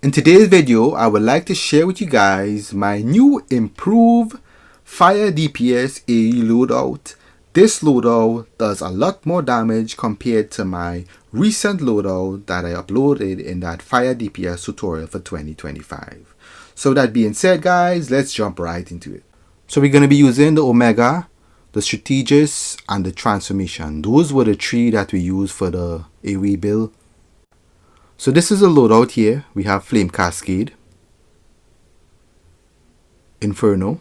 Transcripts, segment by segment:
In today's video, I would like to share with you guys my new improved fire DPS AE loadout. This loadout does a lot more damage compared to my recent loadout that I uploaded in that fire DPS tutorial for 2025. So that being said guys, let's jump right into it. So we're going to be using the Omega, the Strategist and the Transformation. Those were the three that we used for the AoE build. So this is a loadout here. We have Flame Cascade, Inferno,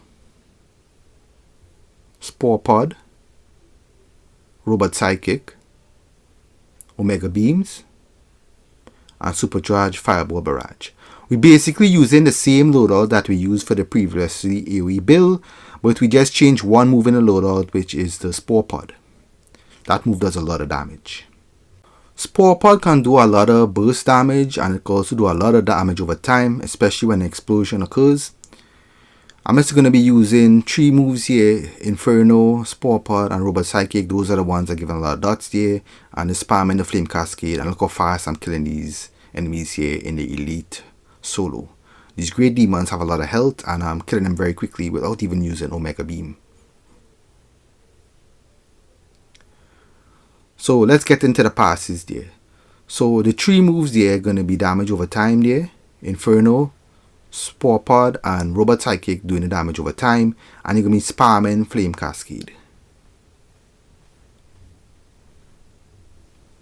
Spore Pod, Robot Psychic, Omega Beams, and Supercharged Fireball Barrage. We're basically using the same loadout that we used for the previously AoE build, but we just changed one move in the loadout, which is the Spore Pod. That move does a lot of damage. Spore Pod can do a lot of burst damage, and it can also do a lot of damage over time, especially when an explosion occurs. I'm just going to be using three moves here: Inferno, Spore Pod, and Robot Psychic. Those are the ones that give a lot of dots here, and the spamming the Flame Cascade. And look how fast I'm killing these enemies here in the Elite solo. These great demons have a lot of health, and I'm killing them very quickly without even using Omega Beam. So let's get into the passes there. So the three moves there are going to be damage over time there: Inferno, Spore Pod, and Robot Psychic doing the damage over time, and you're going to be spamming Flame Cascade.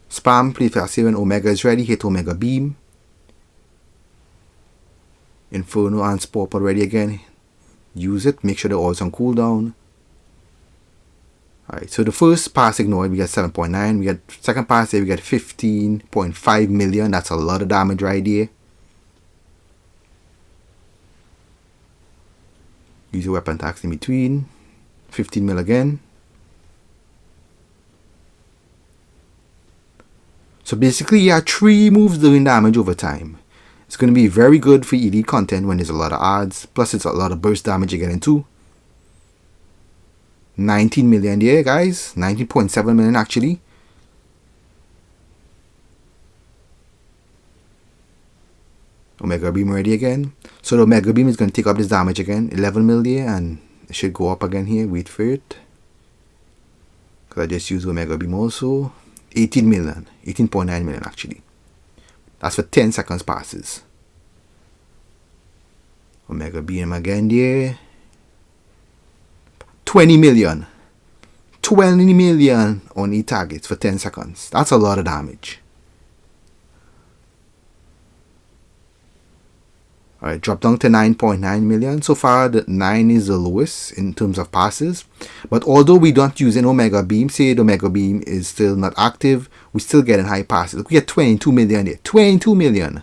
Spam Flame Cascade when Omega is ready, hit Omega Beam. Inferno and Spore Pod ready again. Use it, make sure they're always on cooldown. Alright, so the first pass ignored, we get 7.9. We get second pass here, we get 15.5 million. That's a lot of damage right there. Use your weapon attacks in between. 15 mil again. So basically, you have three moves doing damage over time. It's going to be very good for elite content when there's a lot of odds. Plus, it's a lot of burst damage you're getting too. 19 million there, guys. 19.7 million actually. Omega Beam ready again. So the Omega Beam is going to take up this damage again. 11 mil there, and it should go up again here. Wait for it. Because I just used Omega Beam also. 18 million. 18.9 million actually. That's for 10 seconds passes. Omega Beam again there. 20 million. 20 million on each targets for 10 seconds. That's a lot of damage. Alright, drop down to 9.9 million. So far, the 9 is the lowest in terms of passes. But although we don't use an Omega Beam, say the Omega Beam is still not active, we're still getting high passes. We get 22 million there. 22 million.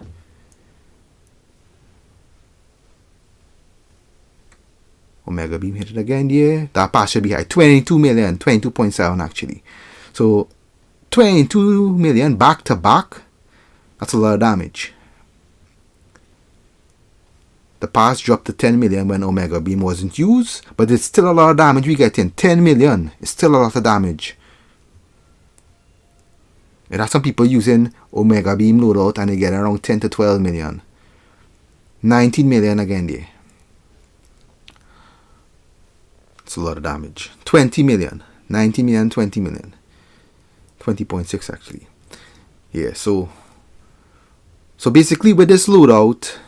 Omega Beam hit it again there. That pass should be high. 22 million. 22.7 actually. So 22 million back to back. That's a lot of damage. The pass dropped to 10 million when Omega Beam wasn't used. But it's still a lot of damage we get in. 10 million. It's still a lot of damage. There are some people using Omega Beam loadout and they get around 10 to 12 million. 19 million again there. It's a lot of damage. 20 million. 19 million, 20 million. 20.6 actually. Yeah, so basically with this loadout,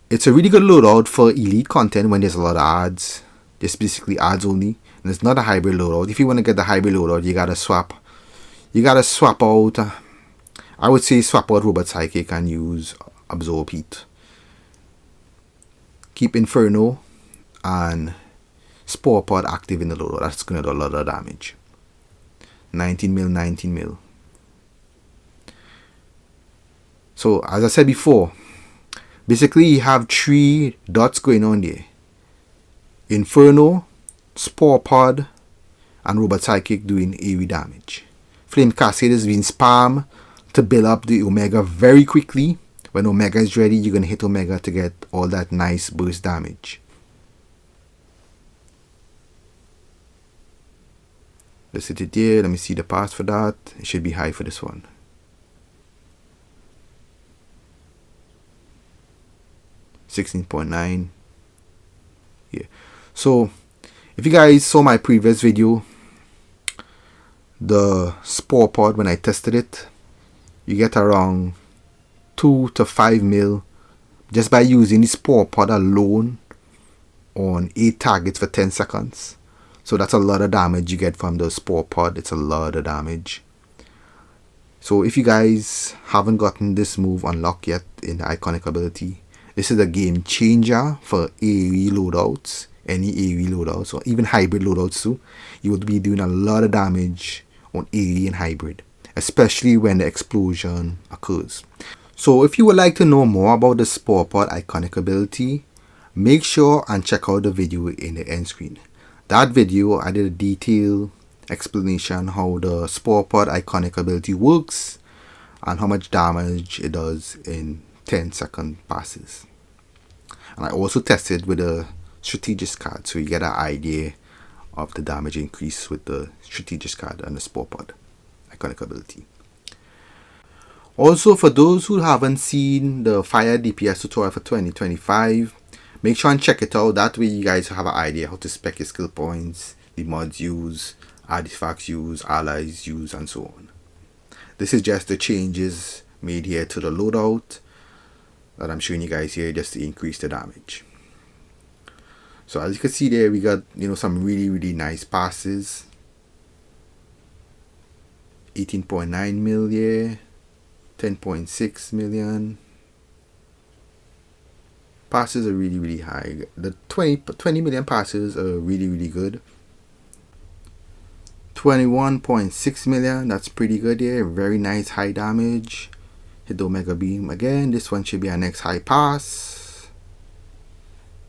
it's a really good loadout for elite content when there's a lot of odds. Just basically odds only. And it's not a hybrid loadout. If you want to get the hybrid loadout, you gotta swap. You gotta swap out. I would say swap out Robot Psychic and use Absorb Heat. Keep Inferno and Spore Pod active in the loadout. That's going to do a lot of damage. 19 mil, 19 mil. So as I said before, basically you have three dots going on there: Inferno, Spore Pod, and Robot Psychic doing AoE damage. Flame Cascade is being spammed to build up the Omega very quickly. When Omega is ready, you're going to hit Omega to get all that nice burst damage. Let's hit it there. Let me see the pass for that. It should be high for this one. 16.9. Yeah. So if you guys saw my previous video, the Spore pod, when I tested it, you get around 2 to 5 mil just by using the Spore pod alone on 8 targets for 10 seconds. So that's a lot of damage you get from the Spore pod. It's a lot of damage. So if you guys haven't gotten this move unlocked yet in the iconic ability, this is a game changer for AoE loadouts, any AoE loadouts, or even hybrid loadouts too. You will be doing a lot of damage on AoE and hybrid, especially when the explosion occurs. So if you would like to know more about the Spore pod iconic ability, make sure and check out the video in the end screen. That video, I did a detailed explanation how the Spore pod iconic ability works and how much damage it does in 10-second passes. And I also tested with a strategist card, so you get an idea of the damage increase with the strategist card and the Spore pod iconic ability. Also, for those who haven't seen the fire DPS tutorial for 2025, make sure and check it out. That way you guys have an idea how to spec your skill points, the mods use, artifacts use, allies use, and so on. This is just the changes made here to the loadout that I'm showing you guys here just to increase the damage. So as you can see there, we got some really nice passes. 18.9 million, 10.6 million. Passes are really high. The 20 million passes are really good. 21.6 million, that's pretty good here. Very nice high damage. Hit the Omega Beam again. This one should be our next high pass.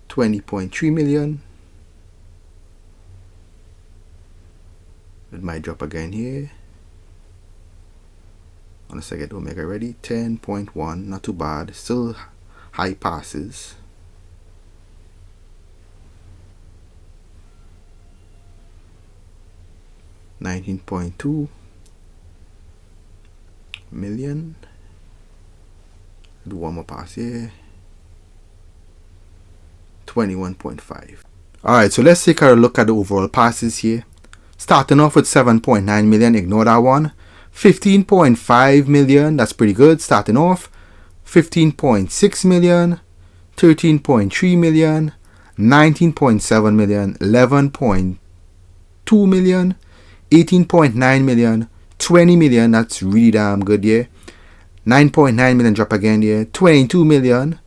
20.3 million. It might drop again here. Unless I get Omega ready. 10.1, not too bad. Still high passes. $19.2 million. Do one more pass here. 21.5. Alright, so let's take a look at the overall passes here. Starting off with 7.9 million, ignore that one. 15.5 million, that's pretty good starting off. 15.6 million, 13.3 million, 19.7 million, 11.2 million, 18.9 million, 20 million, that's really damn good here. 9.9 million drop again here. 22 million,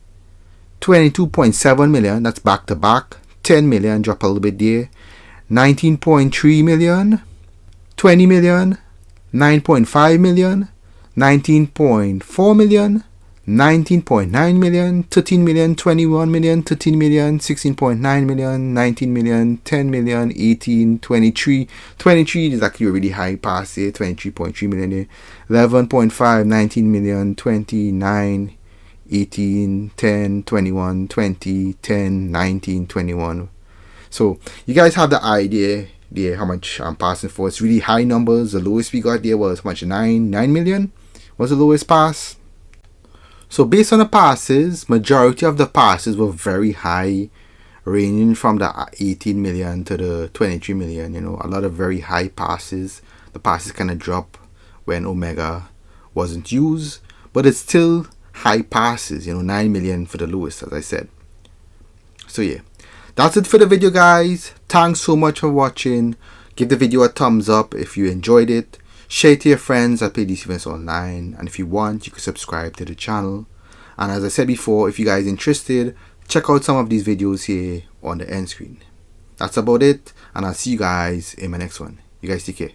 22.7 million, that's back to back. 10 million drop a little bit there. 19.3 million, 20 million, 9.5 million, 19.4 million, 19.9 million, 13 million, 21 million, 13 million, 16.9 million, 19 million, 10 million, 18, 23. 23 is actually a really high pass here. 23.3 million here. 11.5, 19 million, 29, 18, 10, 21, 20, 10, 19, 21. So you guys have the idea there how much I'm passing for. It's really high numbers. The lowest we got there was how much? 9 million was the lowest pass. So based on the passes, majority of the passes were very high, ranging from the 18 million to the 23 million. A lot of very high passes. The passes kind of drop when Omega wasn't used, but it's still high passes. 9 million for the lowest, as I said. So yeah, that's it for the video, guys. Thanks so much for watching. Give the video a thumbs up if you enjoyed it. Share it to your friends that play DCUO online, and if you want, you can subscribe to the channel. And as I said before, if you guys are interested, check out some of these videos here on the end screen. That's about it, and I'll see you guys in my next one. You guys take care.